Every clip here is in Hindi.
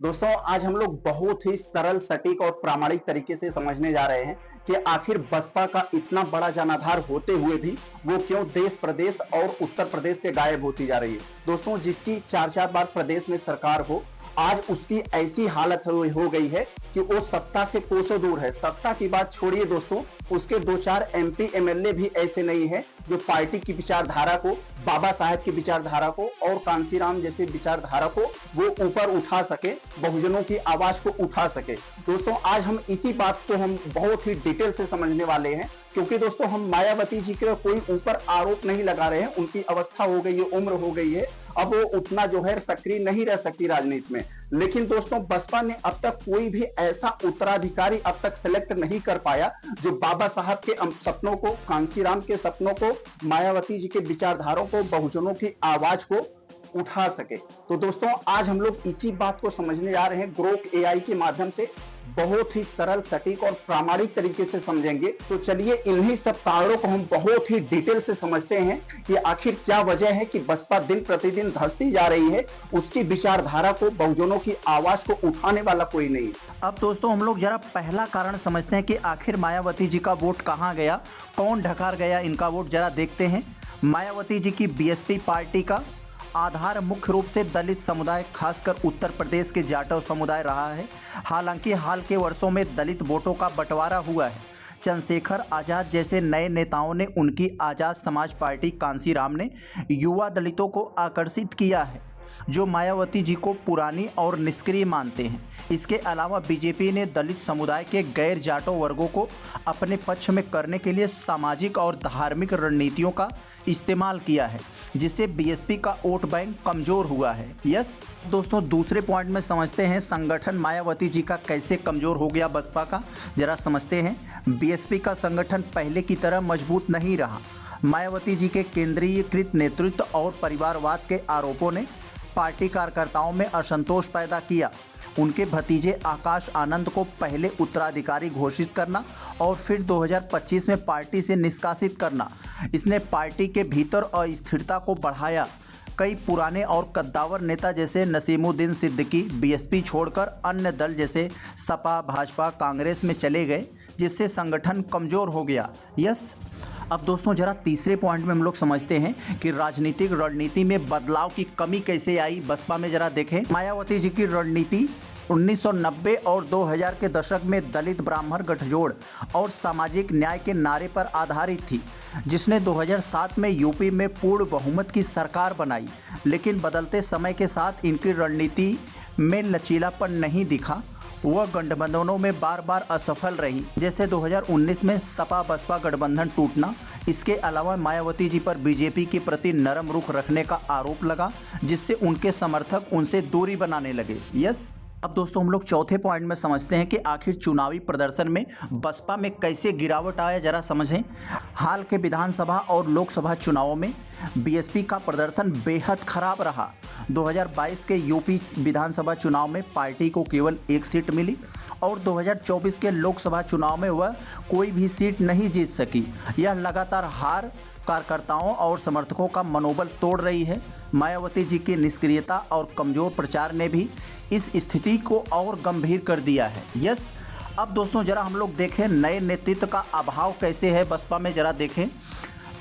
दोस्तों आज हम लोग बहुत ही सरल सटीक और प्रामाणिक तरीके से समझने जा रहे हैं कि आखिर बसपा का इतना बड़ा जनाधार होते हुए भी वो क्यों देश प्रदेश और उत्तर प्रदेश से गायब होती जा रही है। दोस्तों जिसकी चार चार बार प्रदेश में सरकार हो, आज उसकी ऐसी हालत हो गई है कि वो सत्ता से कोसों दूर है। सत्ता की बात छोड़िए दोस्तों, उसके दो चार एमपी एमएलए भी ऐसे नहीं है जो पार्टी की विचारधारा को, बाबा साहेब की विचारधारा को और कांसीराम जैसे विचारधारा को वो ऊपर उठा सके, बहुजनों की आवाज को उठा सके। दोस्तों आज हम इसी बात को हम बहुत ही डिटेल से समझने वाले हैं, क्योंकि दोस्तों हम मायावती जी के कोई ऊपर आरोप नहीं लगा रहे हैं। उनकी अवस्था हो गई है, उम्र हो गई है, अब वो उतना जो है सक्रिय नहीं रह सकती राजनीति में। लेकिन दोस्तों बसपा ने अब तक कोई भी ऐसा उत्तराधिकारी अब तक सेलेक्ट नहीं कर पाया जो बाबा साहब के सपनों को, कांसीराम के सपनों को, मायावती जी के विचारधारों को, बहुजनों की आवाज को उठा सके। तो दोस्तों आज हम लोग इसी बात को समझने जा रहे हैं ग्रोक एआई के माध्यम से, बहुत ही सरल सटीक और प्रामाणिक तरीके से समझेंगे। तो चलिए इन्हीं सब कारणों को हम बहुत ही डिटेल से समझते हैं कि आखिर क्या वजह है कि बसपा दिन प्रतिदिन धंसती जा रही है, उसकी विचारधारा को, बहुजनों की आवाज को उठाने वाला कोई नहीं। अब दोस्तों हम लोग जरा पहला कारण समझते हैं कि आखिर मायावती जी का वोट कहाँ गया, कौन ढकार गया इनका वोट, जरा देखते हैं। मायावती जी की बीएसपी पार्टी का आधार मुख्य रूप से दलित समुदाय, खासकर उत्तर प्रदेश के जाटव समुदाय रहा है। हालांकि हाल के वर्षों में दलित वोटों का बंटवारा हुआ है। चंद्रशेखर आज़ाद जैसे नए नेताओं ने, उनकी आज़ाद समाज पार्टी कांसीराम ने युवा दलितों को आकर्षित किया है, जो मायावती जी को पुरानी और निष्क्रिय मानते हैं। इसके अलावा बीजेपी ने दलित समुदाय के गैर जाटो वर्गों को अपने पक्ष में करने के लिए सामाजिक और धार्मिक रणनीतियों का इस्तेमाल किया है, जिससे बीएसपी का वोट बैंक कमज़ोर हुआ है। यस दोस्तों, दूसरे पॉइंट में समझते हैं संगठन मायावती जी का कैसे कमज़ोर हो गया बसपा का, जरा समझते हैं। बीएसपी का संगठन पहले की तरह मजबूत नहीं रहा। मायावती जी के केंद्रीयकृत नेतृत्व और परिवारवाद के आरोपों ने पार्टी कार्यकर्ताओं में असंतोष पैदा किया। उनके भतीजे आकाश आनंद को पहले उत्तराधिकारी घोषित करना और फिर 2025 में पार्टी से निष्कासित करना, इसने पार्टी के भीतर अस्थिरता को बढ़ाया। कई पुराने और कद्दावर नेता जैसे नसीमुद्दीन सिद्दीकी बीएसपी छोड़कर अन्य दल जैसे सपा, भाजपा, कांग्रेस में चले गए, जिससे संगठन कमज़ोर हो गया। यस अब दोस्तों जरा तीसरे पॉइंट में हम लोग समझते हैं कि राजनीतिक रणनीति में बदलाव की कमी कैसे आई बसपा में, जरा देखें। मायावती जी की रणनीति 1990 और 2000 के दशक में दलित ब्राह्मण गठजोड़ और सामाजिक न्याय के नारे पर आधारित थी, जिसने 2007 में यूपी में पूर्ण बहुमत की सरकार बनाई। लेकिन बदलते समय के साथ इनकी रणनीति में लचीलापन नहीं दिखा। वह गठबंधनों में बार बार असफल रही, जैसे 2019 में सपा बसपा गठबंधन टूटना। इसके अलावा मायावती जी पर बीजेपी के प्रति नरम रुख रखने का आरोप लगा, जिससे उनके समर्थक उनसे दूरी बनाने लगे। यस अब दोस्तों हम लोग चौथे पॉइंट में समझते हैं कि आखिर चुनावी प्रदर्शन में बसपा में कैसे गिरावट आया, जरा समझें। हाल के विधानसभा और लोकसभा चुनावों में बीएसपी का प्रदर्शन बेहद खराब रहा। 2022 के यूपी विधानसभा चुनाव में पार्टी को केवल एक सीट मिली और 2024 के लोकसभा चुनाव में वह कोई भी सीट नहीं जीत सकी। यह लगातार हार कार्यकर्ताओं और समर्थकों का मनोबल तोड़ रही है। मायावती जी की निष्क्रियता और कमज़ोर प्रचार ने भी इस स्थिति को और गंभीर कर दिया है। यस अब दोस्तों जरा हम लोग देखें नए नेतृत्व का अभाव कैसे है बसपा में, जरा देखें।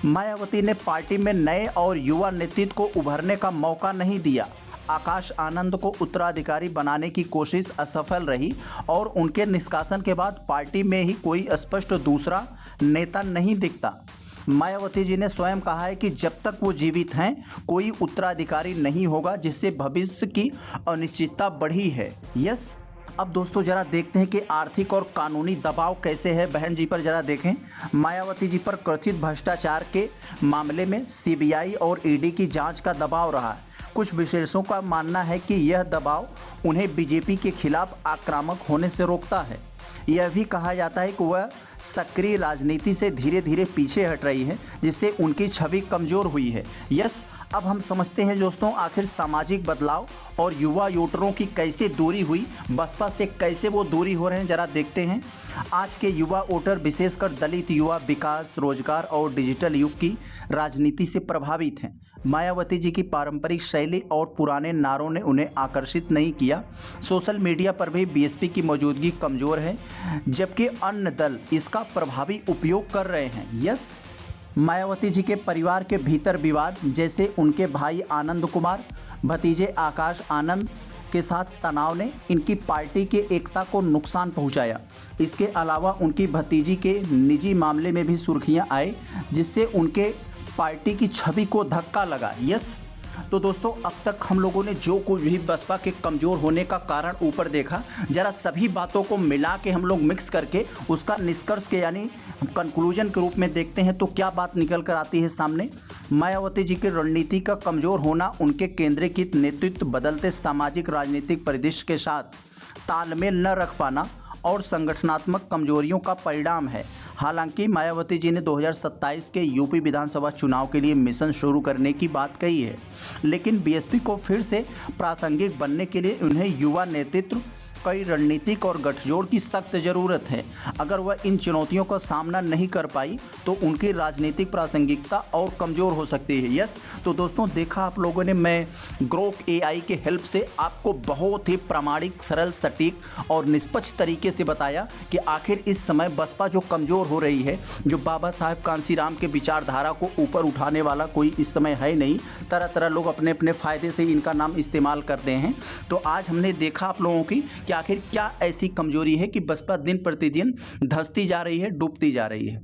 मायावती ने पार्टी में नए और युवा नेतृत्व को उभरने का मौका नहीं दिया। आकाश आनंद को उत्तराधिकारी बनाने की कोशिश असफल रही और उनके निष्कासन के बाद पार्टी में ही कोई स्पष्ट दूसरा नेता नहीं दिखता। मायावती जी ने स्वयं कहा है कि जब तक वो जीवित हैं कोई उत्तराधिकारी नहीं होगा, जिससे भविष्य की अनिश्चितता बढ़ी है। यस अब दोस्तों जरा देखते हैं कि आर्थिक और कानूनी दबाव कैसे है बहन जी पर, जरा देखें। मायावती जी पर कथित भ्रष्टाचार के मामले में सीबीआई और ईडी की जांच का दबाव रहा है। कुछ विशेषज्ञों का मानना है कि यह दबाव उन्हें बीजेपी के खिलाफ आक्रामक होने से रोकता है। यह भी कहा जाता है कि वह सक्रिय राजनीति से धीरे धीरे पीछे हट रही है, जिससे उनकी छवि कमज़ोर हुई है। यस अब हम समझते हैं दोस्तों आखिर सामाजिक बदलाव और युवा वोटरों की कैसे दूरी हुई, बसपा से कैसे वो दूरी हो रहे हैं, जरा देखते हैं। आज के युवा वोटर विशेषकर दलित युवा विकास, रोजगार और डिजिटल युग की राजनीति से प्रभावित हैं। मायावती जी की पारंपरिक शैली और पुराने नारों ने उन्हें आकर्षित नहीं किया। सोशल मीडिया पर भी बीएसपी की मौजूदगी कमज़ोर है, जबकि अन्य दल इसका प्रभावी उपयोग कर रहे हैं। यस, मायावती जी के परिवार के भीतर विवाद, जैसे उनके भाई आनंद कुमार, भतीजे आकाश आनंद के साथ तनाव ने इनकी पार्टी के एकता को नुकसान पहुंचाया। इसके अलावा उनकी भतीजी के निजी मामले में भी सुर्खियां आए, जिससे उनके पार्टी की छवि को धक्का लगा। यस, तो दोस्तों, अब तक हम लोगों ने जो कुछ भी बसपा के कमज़ोर होने का कारण ऊपर देखा, जरा सभी बातों को मिला के हम लोग मिक्स करके उसका निष्कर्ष के यानी कंक्लूजन के रूप में देखते हैं तो क्या बात निकल कर आती है सामने। मायावती जी की रणनीति का कमज़ोर होना उनके केंद्रीकृत नेतृत्व, बदलते सामाजिक राजनीतिक परिदृश्य के साथ तालमेल न रख पाना और संगठनात्मक कमजोरियों का परिणाम है। हालांकि मायावती जी ने 2027 के यूपी विधानसभा चुनाव के लिए मिशन शुरू करने की बात कही है, लेकिन बीएसपी को फिर से प्रासंगिक बनने के लिए उन्हें युवा नेतृत्व, कई रणनीतिक और गठजोड़ की सख्त ज़रूरत है। अगर वह इन चुनौतियों का सामना नहीं कर पाई तो उनकी राजनीतिक प्रासंगिकता और कमज़ोर हो सकती है। यस, तो दोस्तों, देखा आप लोगों ने, मैं ग्रोक एआई के हेल्प से आपको बहुत ही प्रामाणिक, सरल, सटीक और निष्पक्ष तरीके से बताया कि आखिर इस समय बसपा जो कमज़ोर हो रही है, जो बाबा साहेब कांसीराम के विचारधारा को ऊपर उठाने वाला कोई इस समय है नहीं। तरह तरह लोग अपने अपने फ़ायदे से इनका नाम इस्तेमाल करते हैं। तो आज हमने देखा आप लोगों की कि आखिर क्या ऐसी कमजोरी है कि बसपा दिन प्रतिदिन धंसती जा रही है, डूबती जा रही है।